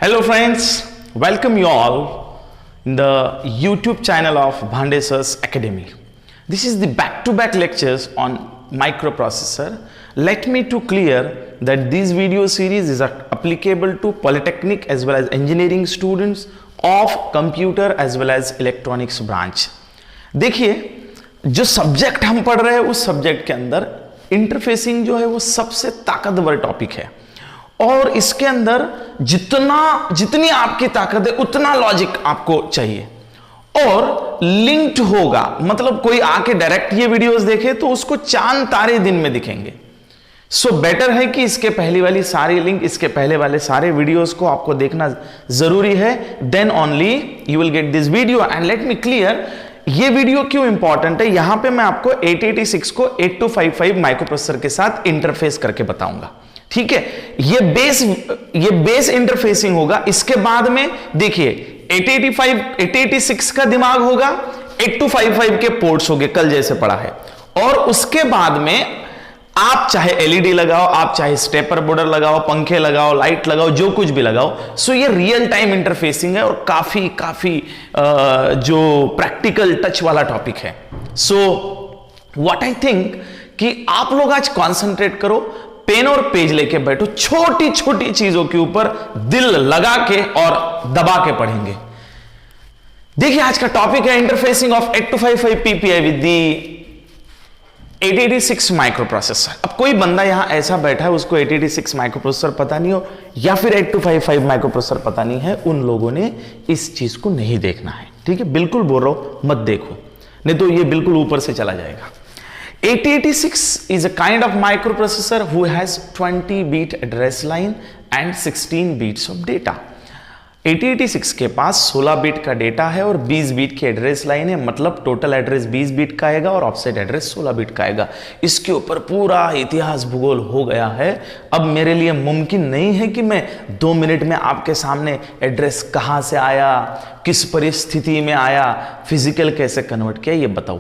Hello friends, welcome you all in the YouTube channel of Bhandesar's Academy. This is the back-to-back lectures on microprocessor. Let me to clear that this video series is applicable to polytechnic as well as engineering students of computer as well as electronics branch. देखिए जो subject हम पढ़ रहे हैं उस subject के अंदर interfacing जो है वो सबसे ताकतवर टॉपिक है और इसके अंदर जितनी आपकी ताकत है उतना लॉजिक आपको चाहिए और लिंक्ड होगा, मतलब कोई आके डायरेक्ट ये वीडियोस देखे तो उसको चांद तारे दिन में दिखेंगे। सो बेटर है कि इसके पहले वाली सारी लिंक, इसके पहले वाले सारे वीडियोस को आपको देखना जरूरी है, then only you will get this video. And let me clear, ये वीडियो क्यों इंपॉर्टेंट है, यहां पे मैं आपको 8086 को 8255 माइक्रोप्रोसेसर के साथ इंटरफेस करके बताऊंगा। ठीक है, ये बेस इंटरफेसिंग होगा। इसके बाद में देखिए 8086 का दिमाग होगा, 8255 के पोर्ट्स होंगे कल जैसे पढ़ा है, और उसके बाद में आप चाहे एलईडी लगाओ, आप चाहे स्टेपर बॉर्डर लगाओ, पंखे लगाओ, लाइट लगाओ, जो कुछ भी लगाओ। सो ये रियल टाइम इंटरफेसिंग है और काफी जो प्रैक्टिकल टच वाला टॉपिक है। सो व्हाट आई थिंक कि आप लोग आज कॉन्सेंट्रेट करो, पेन और पेज लेके बैठो, छोटी छोटी चीजों के ऊपर दिल लगा के और दबा के पढ़ेंगे। देखिए आज का टॉपिक है interfacing of 8255 PPI with the 8086 microprocessor. अब कोई बंदा यहां ऐसा बैठा है उसको 8086 माइक्रोप्रोसेसर पता नहीं हो या फिर 8255 माइक्रोप्रोसेसर पता नहीं है, उन लोगों ने इस चीज को नहीं देखना है। ठीक है, बिल्कुल बोल रहा हूं, मत देखो, नहीं तो ये बिल्कुल ऊपर से चला जाएगा। 8086 is a kind of microprocessor who has 20-bit address line and 16 bits of data. 8086 के पास 16 बिट का डेटा है और 20 बिट की एड्रेस लाइन है, मतलब टोटल एड्रेस 20 बिट का आएगा और ऑफसेट एड्रेस 16 बिट का आएगा। इसके ऊपर पूरा इतिहास भूगोल हो गया है। अब मेरे लिए मुमकिन नहीं है कि मैं 2 मिनट में आपके सामने एड्रेस कहां से आया, किस परिस्थिति में आया, फिजिकल कैसे कन्वर्ट किया, ये बताऊं।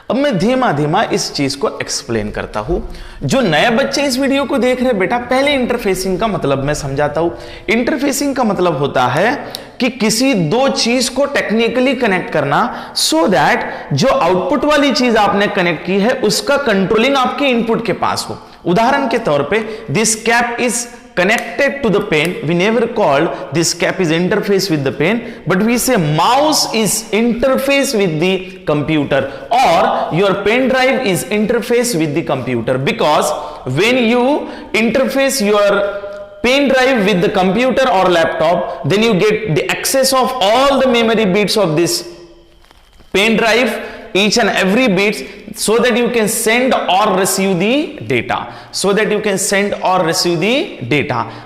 अब मैं धीमा धीमा इस चीज को एक्सप्लेन करता हूं। जो नए बच्चे इस वीडियो को देख रहे हैं, बेटा पहले इंटरफेसिंग का मतलब मैं समझाता हूं। इंटरफेसिंग का मतलब होता है कि किसी दो चीज को टेक्निकली कनेक्ट करना, सो दैट जो आउटपुट वाली चीज आपने कनेक्ट की है उसका कंट्रोलिंग आपके इनपुट के पास हो। उदाहरण के तौर पे this cap is connected to the pen. We never call this cap is interface with the pen, but we say mouse is interface with the computer or your pen drive is interface with the computer, because when you interface your pen drive with the computer or laptop, then you get the access of all the memory bits of this pen drive, each and every bit, so that you can send or receive the data,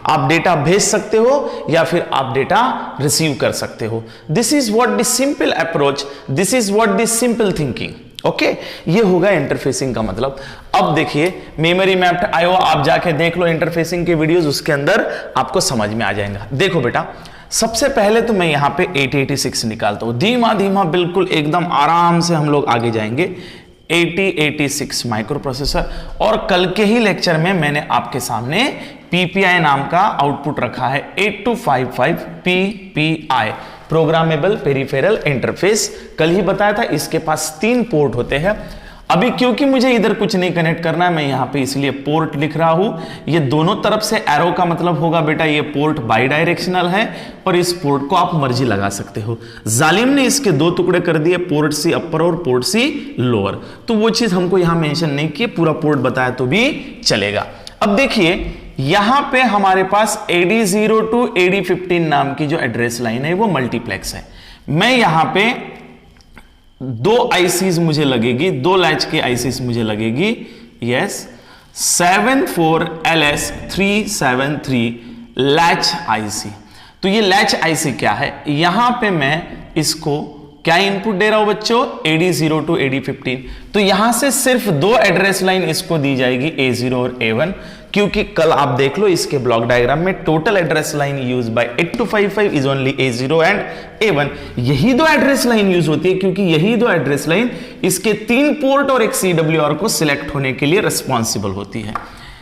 आप data भेज सकते हो या फिर आप data receive कर सकते हो। This is what the simple approach, this is what the simple thinking. Okay, ये होगा इंटरफेसिंग का मतलब। अब देखिए मेमोरी मैप्ड आयो, आप जाके देख लो इंटरफेसिंग के वीडियोस, उसके अंदर आपको समझ में आ जाएगा। देखो बेटा, सबसे पहले तो मैं यहां पे 8086 निकालता हूं, धीमा धीमा बिल्कुल एकदम आराम से हम लोग आगे जाएंगे। 8086 माइक्रोप्रोसेसर, और कल के ही लेक्चर में मैंने आपके सामने PPI नाम का आउटपुट रखा है, 8255 PPI, प्रोग्रामेबल पेरिफेरल इंटरफेस। कल ही बताया था इसके पास 3 पोर्ट होते हैं। अभी क्योंकि मुझे इधर कुछ नहीं कनेक्ट करना है, मैं यहां पे इसलिए पोर्ट लिख रहा हूं। ये दोनों तरफ से एरो का मतलब होगा बेटा ये पोर्ट बाई डायरेक्शनल है और इस पोर्ट को आप मर्जी लगा सकते हो। जालिम ने इसके 2 टुकड़े कर दिए, पोर्ट सी अपर और पोर्ट सी लोअर, तो वो चीज हमको यहां मेंशन नहीं की, पूरा पोर्ट बताया तो भी चलेगा। अब देखिए यहां पे हमारे पास AD0 to AD15 नाम की जो एड्रेस लाइन है वो मल्टीप्लेक्स है। मैं यहां पे 2 ICs मुझे लगेगी, 2 लैच के ICs मुझे लगेगी, यस, 74LS373 लैच IC। तो ये लैच IC क्या है, यहां पे मैं इसको क्या इनपुट दे रहा हूं बच्चों, AD0 to AD15। तो यहां से सिर्फ 2 एड्रेस लाइन इसको दी जाएगी, A0 और A1, क्योंकि कल आप देख लो इसके ब्लॉक डायग्राम में total address line use by 8255 is only A0 and A1। यही 2 एड्रेस लाइन यूज होती है क्योंकि यही 2 एड्रेस लाइन इसके 3 पोर्ट और एक CWR को सिलेक्ट होने के लिए रिस्पॉन्सिबल होती है।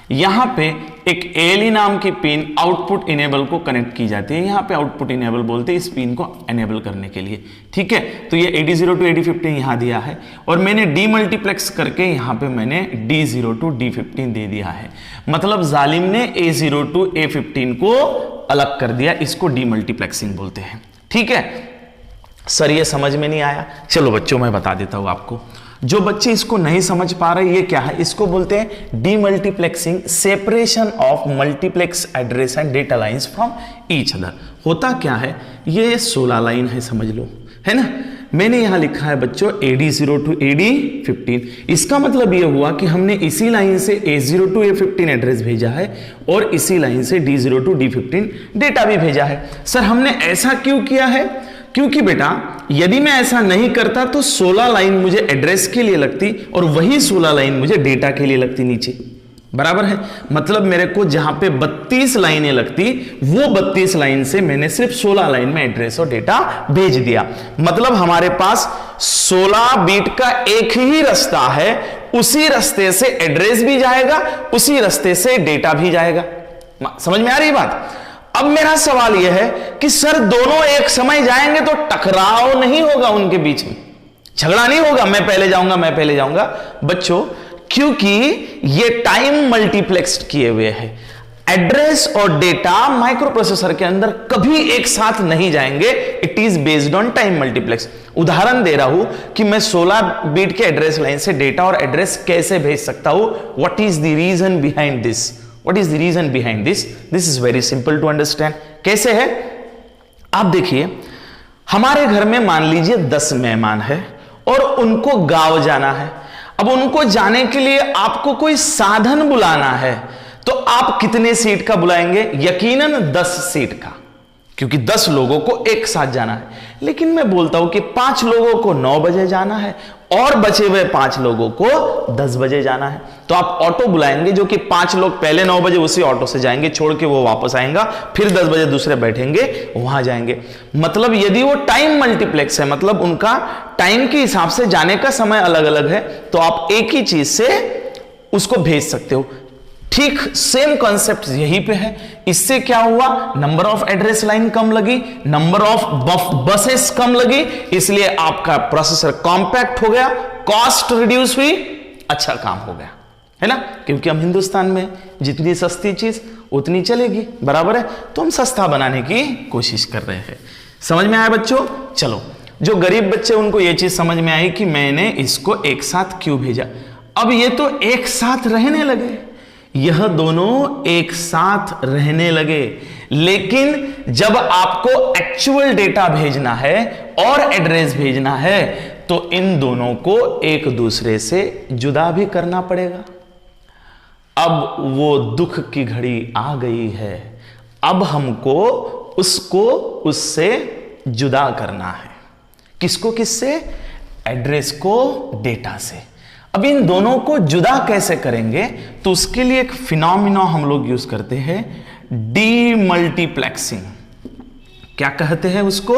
यहां पे एक ALE नाम की पिन आउटपुट इनेबल को कनेक्ट की जाती है। यहां पे आउटपुट इनेबल बोलते हैं इस पिन को इनेबल करने के लिए, ठीक है। तो ये AD0 to AD15 यहां दिया है और मैंने डीमल्टीप्लेक्स करके यहां पे मैंने D0 to D15 दे दिया है। मतलब जालिम ने A0 to A15 को अलग कर दिया, इसको डीमल्टीप्लेक्सिंग बोलते हैं, ठीक है। सर ये समझ में नहीं आया, चलो बच्चों मैं बता देता हूं आपको। जो बच्चे इसको नहीं समझ पा रहे ये क्या है, इसको बोलते हैं demultiplexing, separation of multiplex address and data lines from each other. होता क्या है, ये 16 लाइन है समझ लो, है ना। मैंने यहां लिखा है बच्चों AD0 to AD15। इसका मतलब यह हुआ कि हमने इसी लाइन से A0 to A15 एड्रेस भेजा है और इसी लाइन से D0 to D15 डेटा भी भेजा है। सर हमने ऐसा क्यों किया है, क्योंकि बेटा यदि मैं ऐसा नहीं करता तो 16 लाइन मुझे एड्रेस के लिए लगती और वही 16 लाइन मुझे डेटा के लिए लगती नीचे, बराबर है। मतलब मेरे को जहां पे 32 लाइनें लगती वो 32 लाइन से मैंने सिर्फ 16 लाइन में एड्रेस और डेटा भेज दिया। मतलब हमारे पास 16 बीट का एक ही रास्ता है, उसी रास्ते से एड्रेस भी जाएगा, उसी रास्ते से डेटा भी जाएगा। समझ में आ रही बात। अब मेरा सवाल यह है कि सर दोनों एक समय जाएंगे तो टकराव नहीं होगा, उनके बीच में झगड़ा नहीं होगा, मैं पहले जाऊंगा बच्चों, क्योंकि ये टाइम मल्टीप्लेक्स्ड किए हुए हैं। एड्रेस और डेटा माइक्रो प्रोसेसर के अंदर कभी एक साथ नहीं जाएंगे, it is based on time multiplex. उदाहरण दे रहा हूं कि मैं 16 बीट के एड्रेस लाइन से डेटा और एड्रेस कैसे भेज सकता हूं। What is the reason behind this, What is the reason behind this? This is very simple to understand. कैसे है, आप देखिए, हमारे घर में मान लीजिए 10 मेहमान है और उनको गांव जाना है। अब उनको जाने के लिए आपको कोई साधन बुलाना है, तो आप कितने सीट का बुलाएंगे? यकीनन 10 सीट का, क्योंकि 10 लोगों को एक साथ जाना है। लेकिन मैं बोलता हूं कि 5 लोगों को 9 बजे जाना है और बचे हुए 5 लोगों को 10 बजे जाना है, तो आप ऑटो बुलाएंगे जो कि 5 लोग पहले 9 बजे उसी ऑटो से जाएंगे, छोड़ के वो वापस आएगा, फिर 10 बजे दूसरे बैठेंगे, वहां जाएंगे। मतलब यदि वो टाइम मल्टीप्लेक्स है, मतलब उनका टाइम के हिसाब से जाने का समय अलग अलग है, तो आप एक ही चीज से उसको भेज सकते हो। ठीक सेम कॉन्सेप्ट यहीं पे है। इससे क्या हुआ, नंबर ऑफ एड्रेस लाइन कम लगी, नंबर ऑफ बसेस कम लगी, इसलिए आपका प्रोसेसर कॉम्पैक्ट हो गया, कॉस्ट रिड्यूस हुई, अच्छा काम हो गया, है ना। क्योंकि हम हिंदुस्तान में जितनी सस्ती चीज उतनी चलेगी, बराबर है। तो हम सस्ता बनाने की कोशिश कर रहे हैं। समझ में आया बच्चों। चलो, जो गरीब बच्चे उनको यह चीज समझ में आई कि मैंने इसको एक साथ क्यों भेजा। अब ये तो एक साथ रहने लगे, यह दोनों एक साथ रहने लगे, लेकिन जब आपको एक्चुअल डेटा भेजना है और एड्रेस भेजना है तो इन दोनों को एक दूसरे से जुदा भी करना पड़ेगा। अब वो दुख की घड़ी आ गई है, अब हमको उसको उससे जुदा करना है। किसको किससे? एड्रेस को डेटा से। अब इन दोनों को जुदा कैसे करेंगे, तो उसके लिए एक फिनोमिना हम लोग यूज करते हैं, डीमल्टीप्लेक्सिंग। क्या कहते हैं उसको?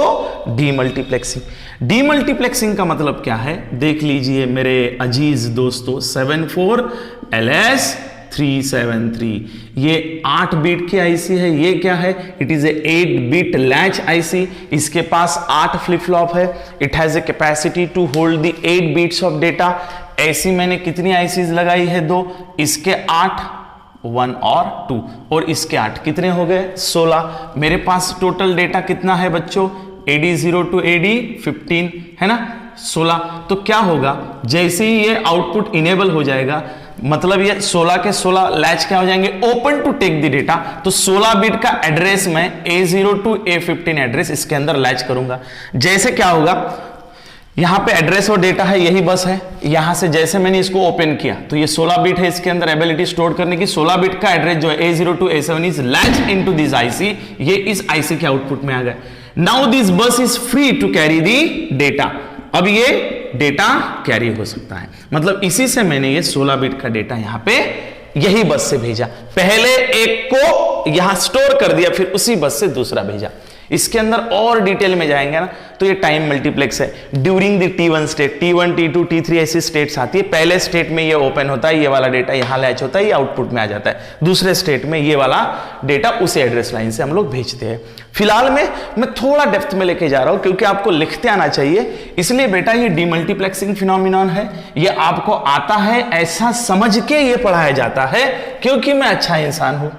डीमल्टीप्लेक्सिंग। डीमल्टीप्लेक्सिंग का मतलब क्या है, देख लीजिए मेरे अजीज दोस्तों, 74LS373 ये 8 बीट की आईसी है। ये क्या है? It is a 8 bit latch IC. इसके पास 8 फ्लिप फ्लॉप है। It has a capacity to hold the 8 bits of data. ऐसी मैंने कितनी आईसीज लगाई है? 2। इसके 8, 1 और 2, और इसके 8 कितने हो गए? 16। मेरे पास टोटल डेटा कितना है बच्चों? AD0 to AD15 है ना, 16। तो क्या होगा, जैसे ही ये आउटपुट इनेबल हो जाएगा, मतलब ये 16 के 16 लैच क्या हो जाएंगे? Open to take the data. तो 16 बिट का एड्रेस मैं A0 to A15 एड्रेस इसके अंदर लैच करूंगा। जैसे क्या होगा, यहां पे एड्रेस और डेटा है, यही बस है। यहां से जैसे मैंने इसको ओपन किया तो ये 16 बिट है, इसके अंदर एबिलिटी स्टोर करने की। 16 बिट का एड्रेस जो है A0 to A7 is latch into this IC. ये इस आईसी के आउटपुट में आ गया। Now this bus is free to carry the data. अब ये डेटा कैरी हो सकता है, मतलब इसी से मैंने ये 16 बिट का डेटा यहां पे यही बस से भेजा। पहले एक को यहां स्टोर कर दिया, फिर उसी बस से दूसरा भेजा। इसके अंदर और डिटेल में जाएंगे ना, तो ये टाइम मल्टीप्लेक्स है। During the T1 state, T1 T2 T3 ऐसी स्टेट्स आती है। पहले स्टेट में ये ओपन होता है, ये वाला डेटा यहाँ लैच होता है, ये आउटपुट में आ जाता है। दूसरे स्टेट में ये वाला डेटा उसी एड्रेस लाइन से हम लोग भेजते हैं। फिलहाल में मैं थोड़ा डेप्थ में लेके जा रहा हूं क्योंकि आपको लिखते आना चाहिए, इसलिए बेटा ये डीमल्टीप्लेक्सिंग फिनोमिनॉन है, ये आपको आता है ऐसा समझ के ये पढ़ाया जाता है क्योंकि मैं अच्छा इंसान हूं।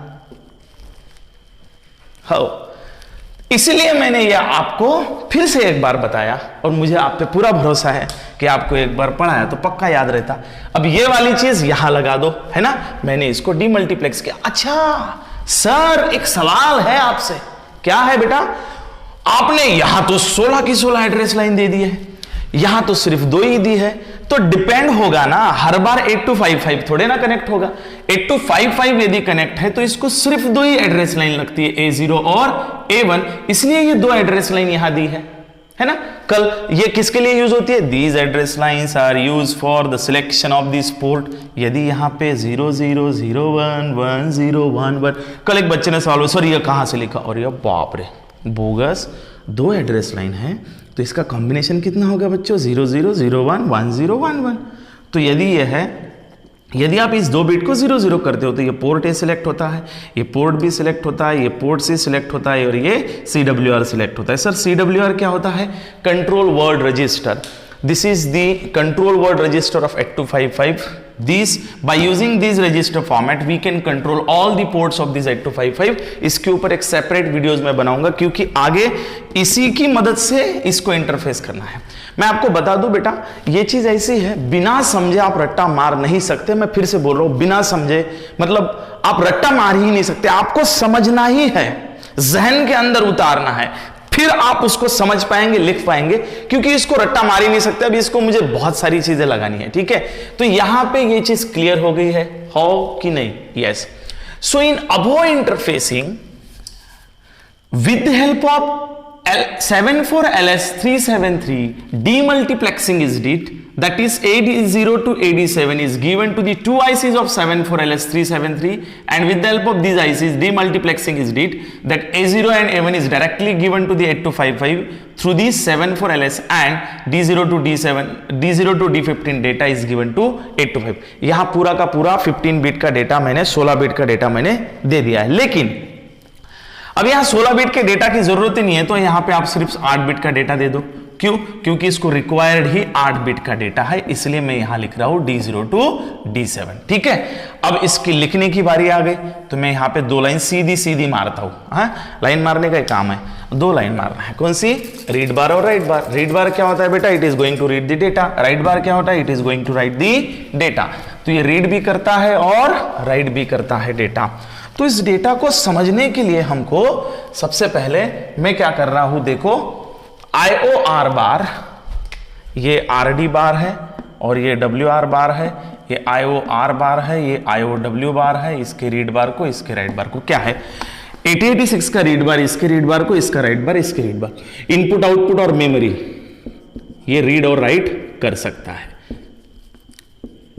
इसलिए मैंने यह आपको फिर से एक बार बताया और मुझे आप पे पूरा भरोसा है कि आपको एक बार पढ़ाया तो पक्का याद रहता। अब ये वाली चीज यहां लगा दो, है ना, मैंने इसको डीमल्टीप्लेक्स किया। अच्छा सर एक सवाल है आपसे, क्या है बेटा? आपने यहां तो 16 की 16 एड्रेस लाइन दे दी है, यहां तो सिर्फ 2 ही दी है, तो डिपेंड होगा ना, हर बार 8255 थोड़े ना कनेक्ट होगा। 8255 यदि कनेक्ट है तो इसको सिर्फ 2 ही एड्रेस लाइन लगती है, A0 और A1, इसलिए ये 2 एड्रेस लाइन यहां दी है ना। कल ये किसके लिए यूज होती है? These address lines are use for the selection of this port. यदि यहां पे 0001 1011, कल एक बच्चे ने सवाल, सर ये कहां से लिखा, और ये बाप रे बोगस, 2 एड्रेस लाइन है तो इसका कॉम्बिनेशन कितना होगा बच्चों? 0001 1011। तो यदि यह है, यदि आप इस 2 बिट को 00 करते हो तो ये पोर्ट ए सिलेक्ट होता है, ये पोर्ट बी सिलेक्ट होता है, ये पोर्ट सी सिलेक्ट होता है और ये CWR सिलेक्ट होता है। सर CWR क्या होता है? Control word register. This is the control word register of 8255. By using this register format, we can control all the ports of this 8255. इसके ऊपर एक सेपरेट वीडियोस में बनाऊंगा क्योंकि आगे इसी की मदद से इसको इंटरफेस करना है। मैं आपको बता दूं बेटा, ये चीज ऐसी है, बिना समझे आप रट्टा मार नहीं सकते। मैं फिर से बोल रहा हूं, बिना समझे मतलब आप रट्टा मार ही नहीं सकते, आपको समझना ही है, जहन के अंदर उतारना है, फिर आप उसको समझ पाएंगे, लिख पाएंगे, क्योंकि इसको रट्टा मार ही नहीं सकते। अभी इसको मुझे बहुत सारी चीजें लगानी है, ठीक है। तो यहां पे ये चीज क्लियर हो गई है, हो कि नहीं? Yes. So in above interfacing with the help of 74LS373 demultiplexing is did, that is AD0 to AD7 is given to the 2 ICs of 74LS373, and with the help of these ICs demultiplexing is did, that A0 and A1 is directly given to the 8255 through these 74LS, and D0 to D15 data is given to 825। यहां पूरा का पूरा 15 bit का data मैंने 16 bit का data मैंने दे दिया है, लेकिन अब यहां 16 बिट के डेटा की जरूरत ही नहीं है, तो यहां पे आप सिर्फ 8 बिट का डेटा दे दो। क्यों? क्योंकि इसको रिक्वायर्ड ही 8 बिट का डेटा है, इसलिए मैं यहां लिख रहा हूं D0 to D7, ठीक है। अब इसकी लिखने की बारी आ गई, तो मैं यहां पे 2 लाइन सीधी सीधी मारता हूं। हाँ, लाइन मारने का काम है, 2 लाइन मारना है। कौन सी? रीड बार और राइट बार। रीड बार क्या होता है बेटा? It is going to read the data. Write बार क्या होता है? It is going to write the data. तो ये रीड भी करता है और राइट भी करता है डेटा। तो इस डेटा को समझने के लिए हमको सबसे पहले मैं क्या कर रहा हूं, देखो IOR बार, ये RD बार है और ये WR बार है, ये IOR बार है, ये IOW बार है, इसके रीड बार को, इसके राइट बार को क्या है? 8086 का रीड बार, इसके रीड बार को, इसका राइट बार, इसके रीड बार। इनपुट आउटपुट और मेमोरी ये रीड और राइट कर सकता है,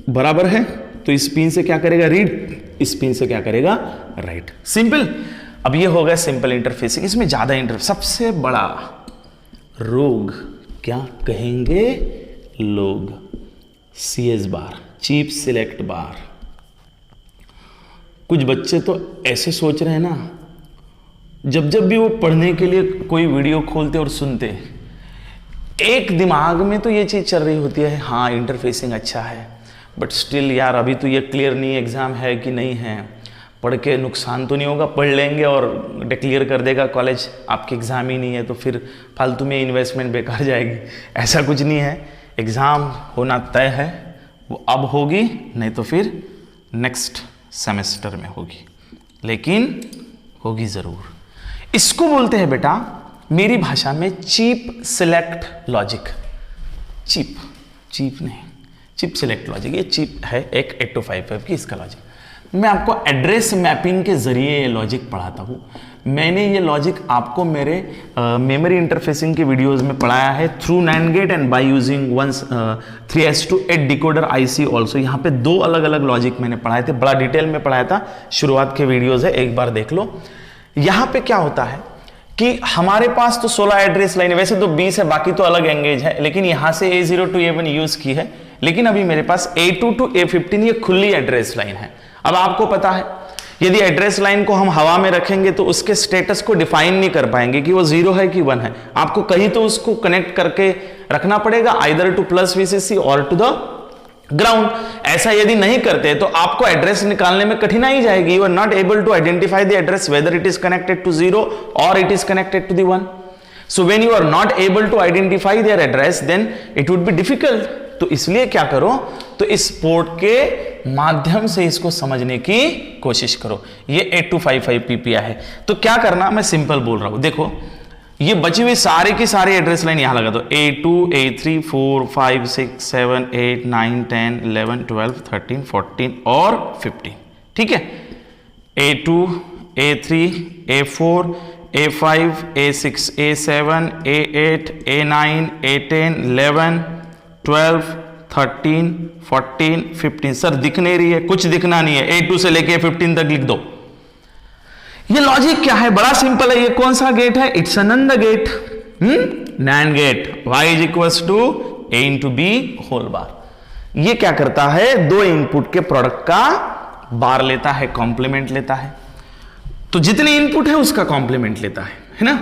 बराबर है। तो इस पिन से क्या करेगा? रीड, इस पिन से क्या करेगा? राइट। सिंपल। अब ये हो गया सिंपल इंटरफेसिंग। इसमें ज्यादा सबसे बड़ा रोग क्या कहेंगे लोग? CS बार, चिप सिलेक्ट बार। कुछ बच्चे तो ऐसे सोच रहे हैं ना, जब भी वो पढ़ने के लिए कोई वीडियो खोलते और सुनते, एक दिमाग में तो ये चीज चल रही होती है, हाँ इंटरफेसिंग अच्छा है, बट स्टिल यार अभी तो ये क्लियर नहीं एग्जाम है कि नहीं है, पढ़ के नुकसान तो नहीं होगा, पढ़ लेंगे और डिक्लेयर कर देगा कॉलेज आपके एग्जाम ही नहीं है, तो फिर फालतू में इन्वेस्टमेंट बेकार जाएगी। ऐसा कुछ नहीं है, एग्जाम होना तय है, वो अब होगी, नहीं तो फिर नेक्स्ट सेमेस्टर में होगी, लेकिन होगी जरूर। इसको बोलते हैं बेटा मेरी भाषा में चिप सिलेक्ट लॉजिक। चिप नहीं, चिप सिलेक्ट लॉजिक। ये चिप है एक 8255 की, इसका लॉजिक मैं आपको एड्रेस मैपिंग के जरिए ये लॉजिक पढ़ाता हूँ। मैंने ये लॉजिक आपको मेरे मेमोरी इंटरफेसिंग के वीडियोस में पढ़ाया है through NAND gate and by using 3S28 decoder IC also. यहाँ पे 2 अलग अलग लॉजिक मैंने पढ़ाए थे, बड़ा डिटेल में पढ़ाया था, शुरुआत के वीडियोस है, एक बार देख लो। यहाँ पे क्या होता है, कि हमारे पास तो 16 एड्रेस लाइन है, वैसे तो 20 है, बाकी तो अलग एंगेज है, लेकिन यहां से A0 to A1 यूज की है, लेकिन अभी मेरे पास A2 to A15 ये खुली एड्रेस लाइन है। अब आपको पता है यदि एड्रेस लाइन को हम हवा में रखेंगे तो उसके स्टेटस को डिफाइन नहीं कर पाएंगे कि वो 0 है कि 1 है, आपको कहीं तो उसको कनेक्ट करके रखना पड़ेगा, आइदर टू प्लस VCC और टू द ग्राउंड। ऐसा यदि नहीं करते तो आपको एड्रेस निकालने में कठिनाई जाएगी। You are not able to identify the address whether it is connected to 0 और it is connected to the 1। So when you are not able to identify their address then it would be difficult. तो इसलिए क्या करो, तो इस port के माध्यम से इसको समझने की कोशिश करो। ये 8255 PPI है, तो क्या करना, मैं सिंपल बोल रहा हूं, देखो ये बची हुई सारी की सारी एड्रेस लाइन यहां लगा दो, A2 A3 4 5 6 7 8 9 10 11 12 13 14 और 15, ठीक है। A2 A3 A4 A5 A6 A7 A8 A9 A10 11 12 13 14 15। Sir दिख नहीं रही है, कुछ दिखना नहीं है, A2 से लेके A15 तक लिख दो। ये लॉजिक क्या है, बड़ा सिंपल है। ये कौन सा गेट है, it's a NAND gate, NAND gate. y is equals to a into B whole bar. ये क्या करता है, दो इनपुट के प्रोडक्ट का बार लेता है, कॉम्प्लीमेंट लेता है। तो जितने इनपुट है उसका कॉम्प्लीमेंट लेता है ना।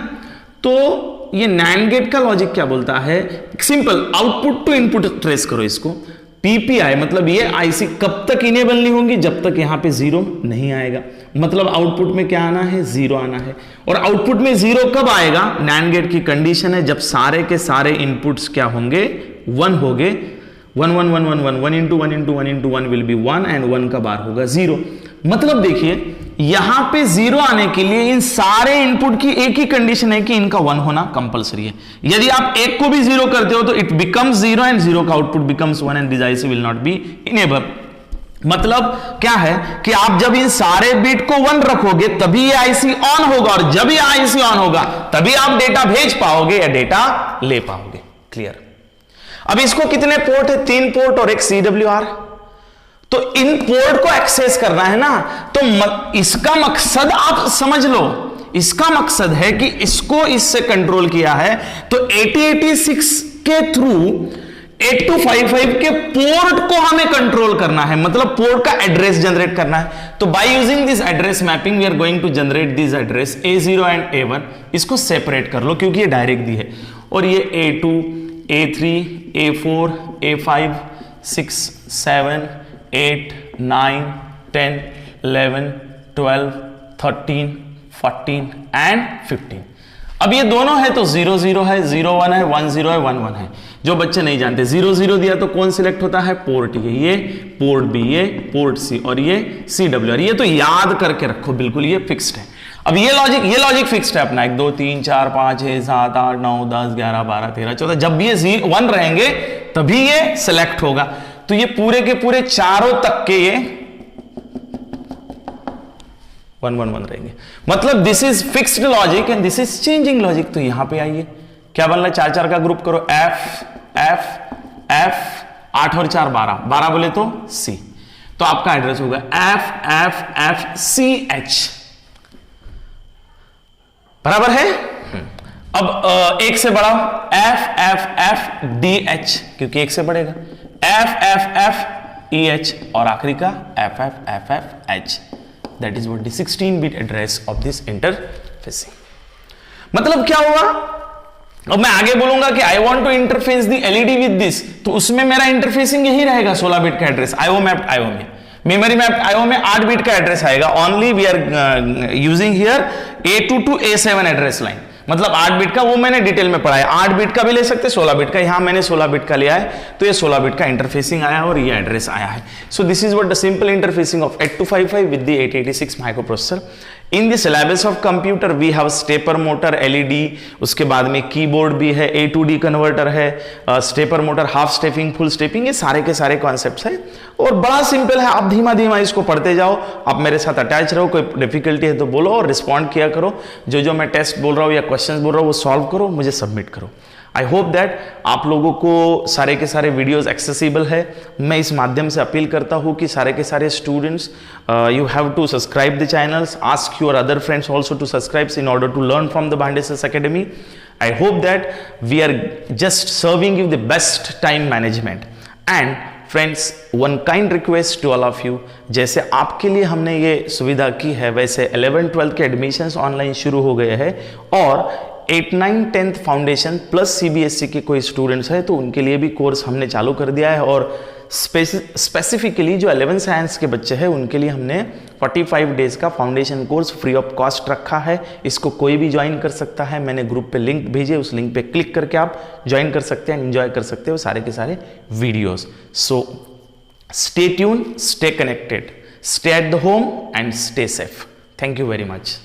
तो ये नैंड गेट का लॉजिक क्या बोलता है, simple, output to input trace करो इसको। PPI मतलब ये IC कब तक इनेबल नहीं होंगी, जब तक यहां पे 0 नहीं आएगा। मतलब आउटपुट में क्या आना है, 0 आना है। और आउटपुट में 0 कब आएगा, नैंड गेट की कंडीशन है जब सारे के सारे इनपुट्स क्या होंगे, 1 होंगे। 1 1 1 1 1 1 into 1 into 1 into 1 will be 1 and 1 का बार होगा 0। मतलब देखिए यहां पे 0 आने के लिए इन सारे इनपुट की एक ही कंडीशन है कि इनका 1 होना कंपलसरी है। यदि आप एक को भी 0 करते हो तो इट बिकम्स 0 एंड 0 का output becomes 1 and this IC will not be enable. मतलब क्या है कि आप जब इन सारे बिट को 1 रखोगे तभी ये IC ऑन होगा, और जब ये IC ऑन होगा तभी आप डेटा भेज पाओगे या डेटा ले पाओगे। क्लियर। अब इसको कितने पोर्ट है, 3 पोर्ट और एक CWR। तो इन पोर्ट को एक्सेस करना है ना, तो इसका मकसद आप समझ लो, इसका मकसद है कि इसको इससे कंट्रोल किया है तो 8086 के थ्रू 8255 के पोर्ट को हमें कंट्रोल करना है, मतलब पोर्ट का एड्रेस जनरेट करना है। तो by using this address mapping we are going to generate this address A0 and A1। इसको सेपरेट कर लो क्योंकि ये डायरेक्ट दी है। और ये A2 A3 A4 A5 6 7 8 9 10 11 12 13 14 and 15। अब ये दोनों है तो 0 0 है, 0 1 है, 1 0 है, 1 1 है। जो बच्चे नहीं जानते 0 0 दिया तो कौन सिलेक्ट होता है, पोर्ट ये पोर्ट B, ये पोर्ट C और ये CWR। ये तो याद करके रखो, बिल्कुल ये फिक्स्ड है। अब ये लॉजिक फिक्स्ड है अपना, 1 2 3 4 5 6 7 8 9 10 11 12 13 14। जब ये 1 रहेंगे तभी ये सिलेक्ट होगा। तो ये पूरे के पूरे चारों तक के ये 1 1 1 रहेंगे। मतलब this is fixed logic and this is changing logic. तो यहां पे आइए क्या बन रहा है, 4 4 का ग्रुप करो, F F F 8 और 4 12 12 बोले तो C। तो आपका एड्रेस होगा F F F C H, बराबर है। अब एक से बढ़ाओ, F F F D H, क्योंकि एक से बढ़ेगा, F F F E H और आखिरी का F F F F H। That is what the 16-bit address of this interfacing। मतलब क्या हुआ, अब मैं आगे बोलूंगा कि I want to interface the LED with this, तो उसमें मेरा इंटरफेसिंग यही रहेगा 16 बिट का एड्रेस। IO मैप्ड IO में, मेमोरी मैप्ड IO में 8 बिट का एड्रेस आएगा। Only we are using here A2 to A7 address line, मतलब 8 बिट का वो मैंने डिटेल में पढ़ा है। 8 बिट का भी ले सकते, 16 बिट का, यहां मैंने 16 बिट का लिया है। तो ये 16 बिट का इंटरफेसिंग आया और ये एड्रेस आया है। So this is what the simple interfacing of 8255 with the 886 microprocessor. In the syllabus of computer we have stepper motor, LED, उसके बाद में कीबोर्ड भी है, A to D कन्वर्टर है, stepper motor, half stepping, full stepping, ये सारे के सारे कॉन्सेप्ट्स हैं और बड़ा सिंपल है। आप धीमा धीमा इसको पढ़ते जाओ, आप मेरे साथ अटैच रहो। कोई डिफिकल्टी है तो बोलो और रिस्पॉन्ड किया करो। जो जो मैं टेस्ट बोल रहा हूँ या क्वेश्चंस बोल रहा हूँ वो सॉल्व करो, मुझे सबमिट करो। आई होप दैट आप लोगों को सारे के सारे वीडियोस एक्सेसिबल है। मैं इस माध्यम से अपील करता हूँ कि सारे के सारे students you have to subscribe the channels, ask your other friends also to subscribe in order to learn from the Bhande sir academy. I hope that we are just serving you the best time management. And friends, one kind request to all of you, जैसे आपके लिए हमने ये सुविधा की है वैसे 11-12 के एडमिशन्स ऑनलाइन शुरू हो गए हैं और 8, 9, 10th फाउंडेशन प्लस CBSE के कोई स्टूडेंट्स है तो उनके लिए भी कोर्स हमने चालू कर दिया है और स्पेसिफिकली जो 11 साइंस के बच्चे हैं उनके लिए हमने 45 डेज का foundation course free of cost रखा है। इसको कोई भी ज्वाइन कर सकता है। मैंने ग्रुप पे लिंक भेजे, उस लिंक पे क्लिक करके आप ज्वाइन कर सकते हैं, एंजॉय कर सकते हो सारे के सारे videos. So stay tune, stay connected, stay at the home and stay safe. Thank you very much.